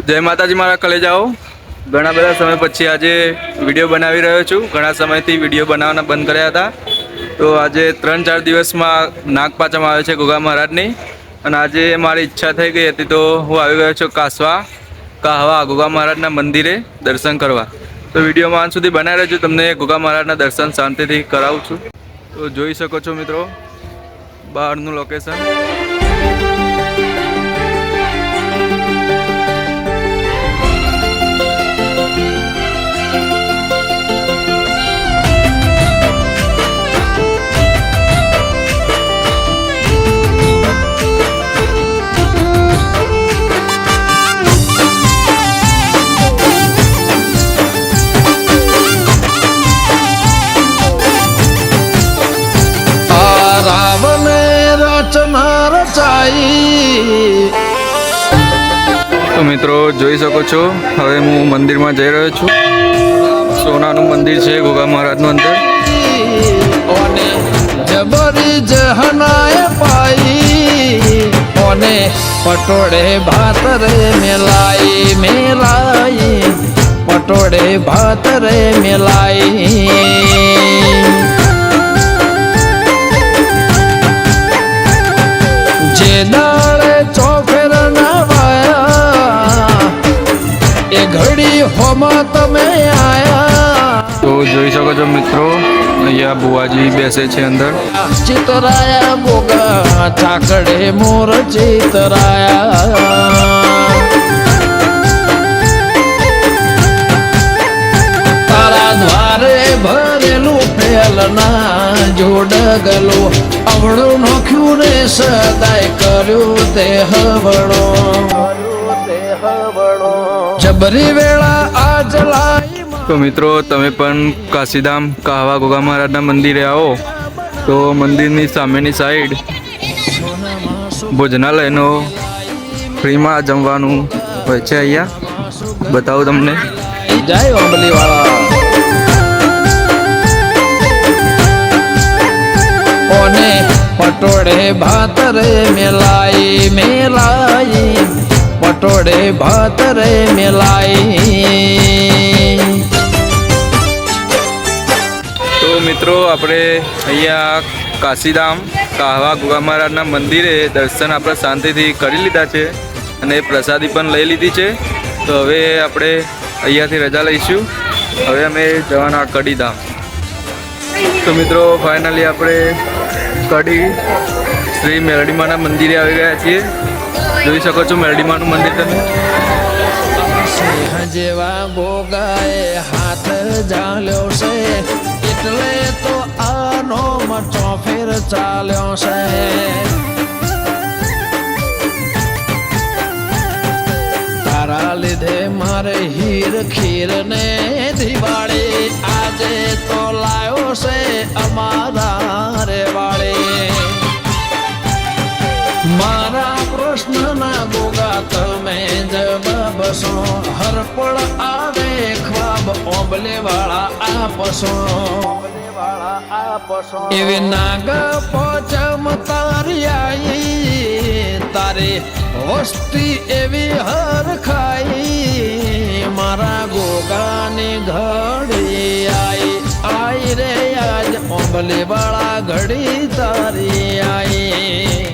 જય માતાજી મારા કલેજાઓ। ઘણા બધા સમય પછી આજે વિડીયો બનાવી રહ્યો છું। ઘણા સમયથી વિડીયો બનાવવાના બંધ કર્યા હતા। તો આજે 3-4 દિવસમાં નાગપાંચમ આવે છે ગોગા મહારાજની, અને આજે મારી ઈચ્છા થઈ ગઈ હતી તો હું આવી ગયો છું કાહવા ગોગા મહારાજના મંદિરે દર્શન કરવા। તો વિડીયોમાં અંત સુધી બનાવી રહેજો, તમને ગોગા મહારાજના દર્શન શાંતિથી કરાવું છું। તો જોઈ શકો છો મિત્રો બહારનું લોકેશન। तो मित्रों જોઈ શકો છો હવે હું મંદિરમાં જઈ રહ્યો છું। સોનાનું મંદિર છે ગોગા મહારાજનું અંદર। ઓને જબરી જહનાય પાઈ ઓને પટોળે ભાત રે મેલાઈ પટોળે ભાત રે મેલાઈ। જે દાળે ચોફેર ના વાયા એ ઘડી હોમાં તમે આયા। તો જોઈ શકો છો મિત્રો અહીંયા બુવાજી બેસે છે અંદર। ચિતરાયા ગોગા ચાકડે મોર ચિતરાયા। તારા દ્વારે ભરેલું ફેલના જોડગલો અવળું નોખ્યું રે સદાય કર્યું તે હવળો જબરી વેળા આજ લાઈ। તો મિત્રો તમે પણ કાશીધામ કાહવા ગોગા મહારાજના મંદિરે આવો તો મંદિરની સામેની સાઈડ ભોજનાલયનો ફ્રીમાં જમવાનું હોય છે। અહીંયા બતાવું તમને। જય ઓંબલી વાળા ઓને પટોળે ભાત રે મેલાઈ પટોળે ભાત રે મેલાઈ। તો મિત્રો આપણે અહીંયા કાશીધામ કાહવા ગોગા મહારાજના મંદિરે દર્શન આપણે શાંતિથી કરી લીધા છે અને પ્રસાદી પણ લઈ લીધી છે। તો હવે આપણે અહીંયાથી રજા લઈશું। હવે અમે જવાના કડીધામ। તો મિત્રો ફાઇનલી આપણે કડી શ્રી મેરડીમાના મંદિરે આવી ગયા છીએ। જોઈ શકો છો મેરડીમાનું મંદિર તમે। સિંહ જેવા ગોગાએ હાથ ઝાલ્યો છે એટલે તો આનો મચો ફેર ચાલ્યો છે। તારા લીધે મારે હીર ખીર ને દિવાળી આજે તો લાયો છે અમારા રે વાળી। મારા પ્રશ્નના ગોગા તમે જવાબશો હરપળ આવે ખ્વાબ ઓંબલે વાળા આપશો એવી નાગ પોચમ તારી આઈ તારી વસ્તી એવી હર ખાઈ મારા ગોગાની ઘડી આઈ રે આજ ઓંબલે વાળા ઘડી તારી આઈ।